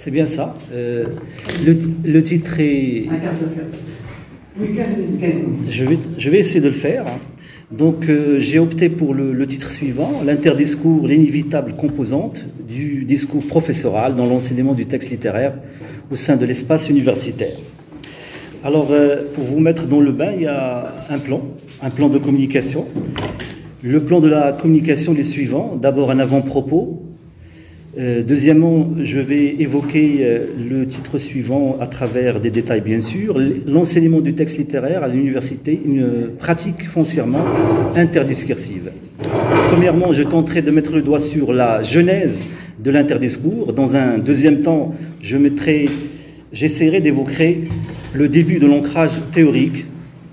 C'est bien ça. Le titre est... Oui, 15 minutes. Je vais essayer de le faire. Donc, j'ai opté pour le titre suivant, l'interdiscours, l'inévitable composante du discours professoral dans l'enseignement du texte littéraire au sein de l'espace universitaire. Alors, pour vous mettre dans le bain, il y a un plan de communication. Le plan de la communication est le suivant. D'abord, un avant-propos. Deuxièmement, je vais évoquer le titre suivant à travers des détails, bien sûr. L'enseignement du texte littéraire à l'université, une pratique foncièrement interdiscursive. Premièrement, je tenterai de mettre le doigt sur la genèse de l'interdiscours. Dans un deuxième temps, j'essaierai d'évoquer le début de l'ancrage théorique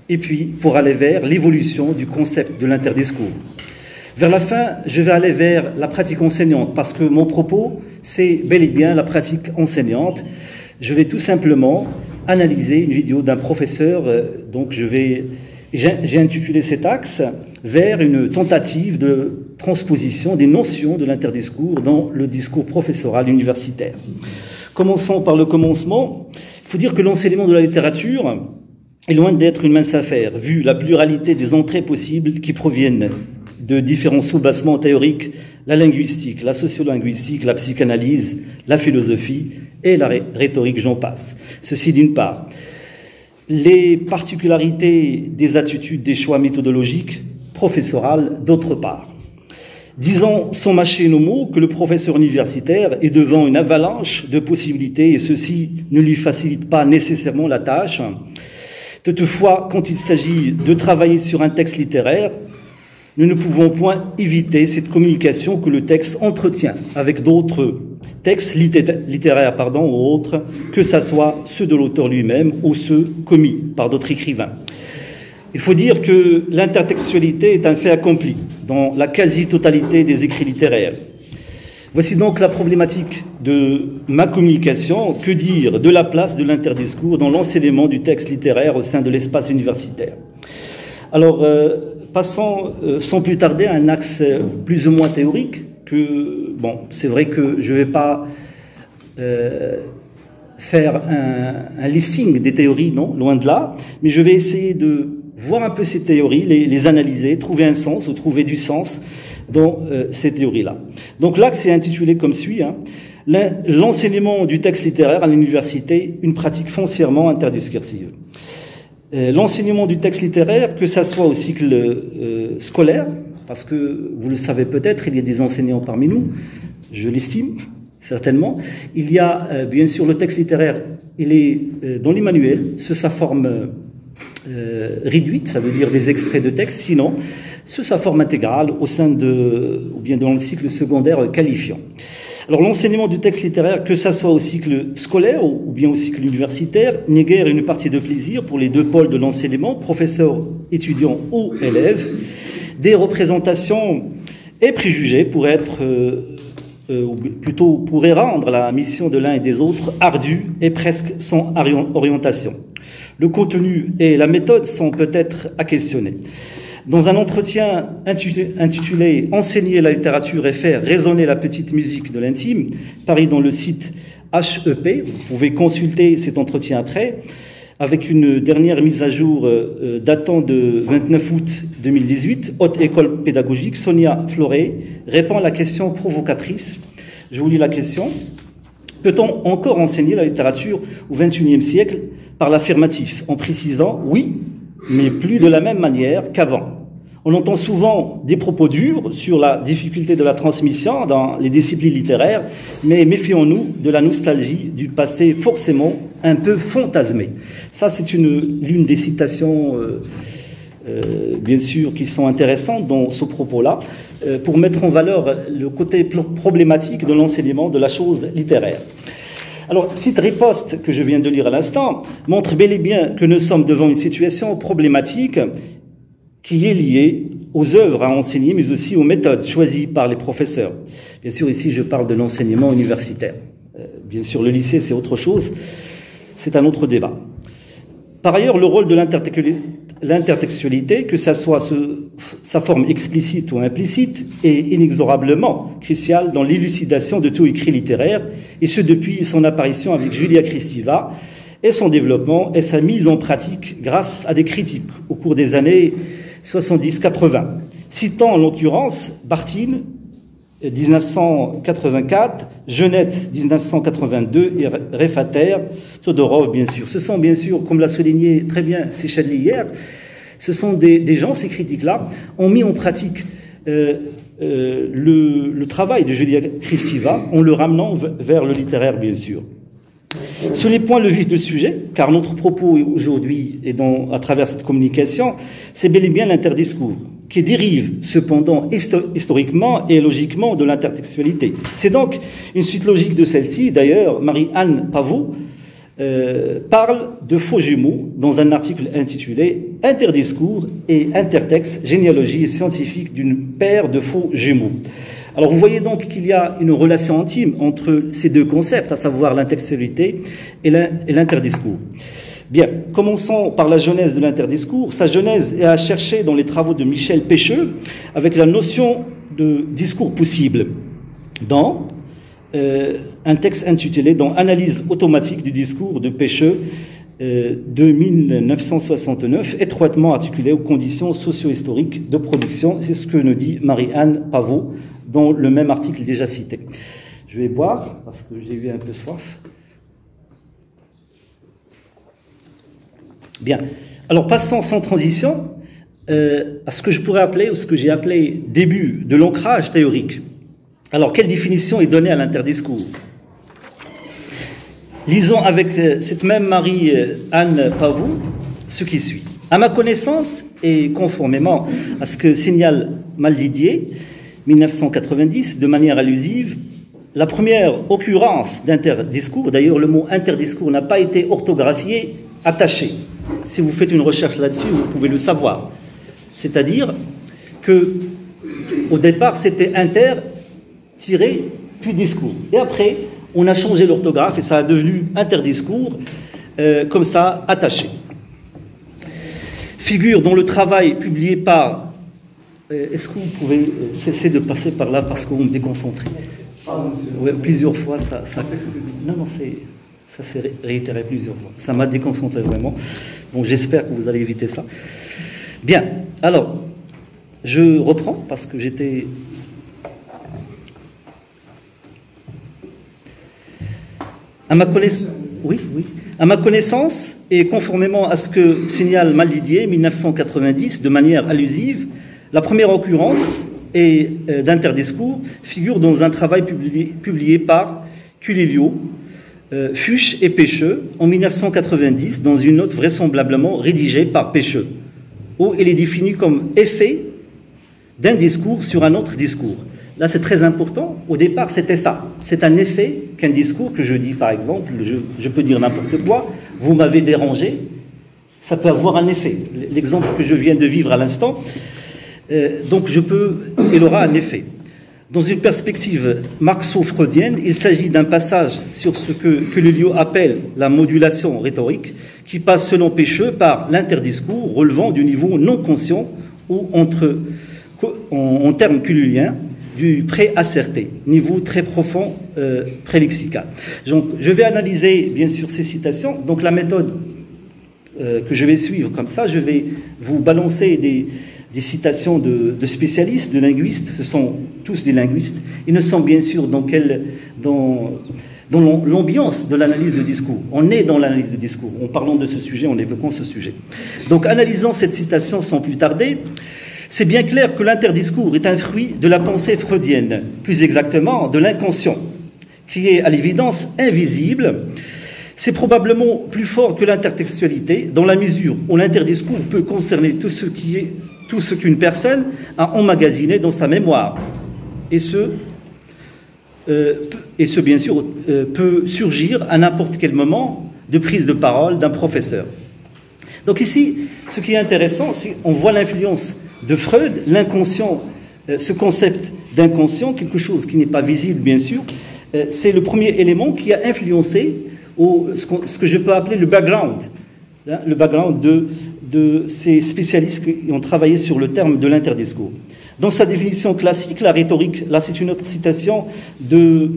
et puis pour aller vers l'évolution du concept de l'interdiscours. Vers la fin, je vais aller vers la pratique enseignante parce que mon propos, c'est bel et bien la pratique enseignante. Je vais tout simplement analyser une vidéo d'un professeur. Donc j'ai intitulé cet axe vers une tentative de transposition des notions de l'interdiscours dans le discours professoral universitaire. Commençons par le commencement. Il faut dire que l'enseignement de la littérature est loin d'être une mince affaire, vu la pluralité des entrées possibles qui proviennent de différents soubassements théoriques, la linguistique, la sociolinguistique, la psychanalyse, la philosophie et la rhétorique, j'en passe. Ceci d'une part. Les particularités des attitudes, des choix méthodologiques, professorales, d'autre part. Disons sans mâcher nos mots que le professeur universitaire est devant une avalanche de possibilités et ceci ne lui facilite pas nécessairement la tâche. Toutefois, quand il s'agit de travailler sur un texte littéraire, nous ne pouvons point éviter cette communication que le texte entretient avec d'autres textes littéraires ou autres, que ce soit ceux de l'auteur lui-même ou ceux commis par d'autres écrivains. Il faut dire que l'intertextualité est un fait accompli dans la quasi-totalité des écrits littéraires. Voici donc la problématique de ma communication. Que dire de la place de l'interdiscours dans l'enseignement du texte littéraire au sein de l'espace universitaire? Alors, passons sans plus tarder à un axe plus ou moins théorique. C'est vrai que je ne vais pas faire un listing des théories, non, loin de là, mais je vais essayer de voir un peu ces théories, les analyser, trouver un sens ou trouver du sens dans ces théories-là. Donc l'axe est intitulé comme suit, l'enseignement du texte littéraire à l'université, une pratique foncièrement interdiscursive. L'enseignement du texte littéraire, que ça soit au cycle scolaire, parce que vous le savez peut-être, il y a des enseignants parmi nous, je l'estime certainement. Il y a bien sûr le texte littéraire, il est dans les manuels, sous sa forme réduite, ça veut dire des extraits de texte, sinon sous sa forme intégrale au sein ou bien dans le cycle secondaire qualifiant. Alors l'enseignement du texte littéraire, que ça soit au cycle scolaire ou bien au cycle universitaire, n'est guère une partie de plaisir pour les deux pôles de l'enseignement, professeurs, étudiants ou élèves. Des représentations et préjugés pourraient pourraient rendre la mission de l'un et des autres ardue et presque sans orientation. Le contenu et la méthode sont peut-être à questionner. Dans un entretien intitulé « Enseigner la littérature et faire résonner la petite musique de l'intime », paru dans le site HEP, vous pouvez consulter cet entretien après, avec une dernière mise à jour datant de 29 août 2018, Haute École Pédagogique, Sonia Floré répond à la question provocatrice. Je vous lis la question. Peut-on encore enseigner la littérature au XXIe siècle par l'affirmatif, en précisant « oui », mais plus de la même manière qu'avant. On entend souvent des propos durs sur la difficulté de la transmission dans les disciplines littéraires, mais méfions-nous de la nostalgie du passé forcément un peu fantasmé. Ça, c'est l'une des citations, bien sûr, qui sont intéressantes dans ce propos-là, pour mettre en valeur le côté problématique de l'enseignement de la chose littéraire. Alors, cette riposte que je viens de lire à l'instant montre bel et bien que nous sommes devant une situation problématique qui est liée aux œuvres à enseigner, mais aussi aux méthodes choisies par les professeurs. Bien sûr, ici, je parle de l'enseignement universitaire. Bien sûr, le lycée, c'est autre chose. C'est un autre débat. Par ailleurs, le rôle de l'intertextualité, que ça soit sa forme explicite ou implicite, est inexorablement crucial dans l'élucidation de tout écrit littéraire, et ce depuis son apparition avec Julia Kristeva, et son développement et sa mise en pratique grâce à des critiques au cours des années 70-80. Citant en l'occurrence Bartine, 1984, Genette, 1982, et Refater, Todorov, bien sûr. Ce sont, bien sûr, comme l'a souligné très bien Sechadli hier, ce sont des gens, ces critiques-là, ont mis en pratique le travail de Julia Kristeva en le ramenant vers le littéraire, bien sûr. Sur les points le vif de sujet, car notre propos aujourd'hui et à travers cette communication, c'est bel et bien l'interdiscours, qui dérive cependant historiquement et logiquement de l'intertextualité. C'est donc une suite logique de celle-ci. D'ailleurs, Marie-Anne Pavot parle de faux jumeaux dans un article intitulé « Interdiscours et intertexte, généalogie scientifique d'une paire de faux jumeaux ». Alors vous voyez donc qu'il y a une relation intime entre ces deux concepts, à savoir l'intertextualité et l'interdiscours. Bien, commençons par la genèse de l'interdiscours. Sa genèse est à chercher dans les travaux de Michel Pêcheux avec la notion de discours possible dans un texte intitulé « Dans Analyse automatique du discours » de Pêcheux de 1969, étroitement articulé aux conditions socio-historiques de production. C'est ce que nous dit Marie-Anne Pavot dans le même article déjà cité. Je vais boire parce que j'ai eu un peu soif. Bien. Alors, passons sans transition à ce que je pourrais appeler, ou ce que j'ai appelé début de l'ancrage théorique. Alors, quelle définition est donnée à l'interdiscours? Lisons avec cette même Marie-Anne Pavot ce qui suit. À ma connaissance, et conformément à ce que signale Maldidier, 1990, de manière allusive, la première occurrence d'interdiscours, d'ailleurs le mot interdiscours n'a pas été orthographié, attaché. Si vous faites une recherche là-dessus, vous pouvez le savoir. C'est-à-dire que, au départ, c'était inter, puis discours. Et après, on a changé l'orthographe et ça a devenu interdiscours, comme ça, attaché. Figure dans le travail publié par... Est-ce que vous pouvez cesser de passer par là parce que vous me déconcentrez? Ouais, plusieurs fois, ça non, ça s'est réitéré plusieurs fois. Ça m'a déconcentré vraiment. Bon, j'espère que vous allez éviter ça. Bien, alors, je reprends parce que j'étais... À ma connaissance, oui. À ma connaissance, et conformément à ce que signale Maldidier, 1990, de manière allusive, la première occurrence d'interdiscours figure dans un travail publié par Culilio, Fuchs et Pêcheux en 1990, dans une note vraisemblablement rédigée par Pêcheux, où il est défini comme effet d'un discours sur un autre discours. Là, c'est très important. Au départ, c'était ça. C'est un effet qu'un discours, que je dis par exemple, je peux dire n'importe quoi, vous m'avez dérangé, ça peut avoir un effet. L'exemple que je viens de vivre à l'instant, donc il aura un effet. Dans une perspective marxo-freudienne, il s'agit d'un passage sur ce que Culilio appelle la modulation rhétorique, qui passe selon Pêcheux par l'interdiscours relevant du niveau non conscient ou en termes culioliens, du pré-asserté, niveau très profond prélexical. Donc, je vais analyser, bien sûr, ces citations. Donc, la méthode que je vais suivre comme ça, je vais vous balancer des citations de spécialistes, de linguistes. Ce sont tous des linguistes. Ils ne sont bien sûr dans l'ambiance de l'analyse de discours. On est dans l'analyse de discours, en parlant de ce sujet, en évoquant ce sujet. Donc, analysons cette citation sans plus tarder. C'est bien clair que l'interdiscours est un fruit de la pensée freudienne, plus exactement de l'inconscient, qui est à l'évidence invisible. C'est probablement plus fort que l'intertextualité, dans la mesure où l'interdiscours peut concerner tout ce qu'une personne a emmagasiné dans sa mémoire. Et ce bien sûr, peut surgir à n'importe quel moment de prise de parole d'un professeur. Donc ici, ce qui est intéressant, c'est qu'on voit l'influence de Freud, l'inconscient, ce concept d'inconscient, quelque chose qui n'est pas visible, bien sûr, c'est le premier élément qui a influencé ce que je peux appeler le background le background de ces spécialistes qui ont travaillé sur le terme de l'interdiscours. Dans sa définition classique, la rhétorique, là c'est une autre citation de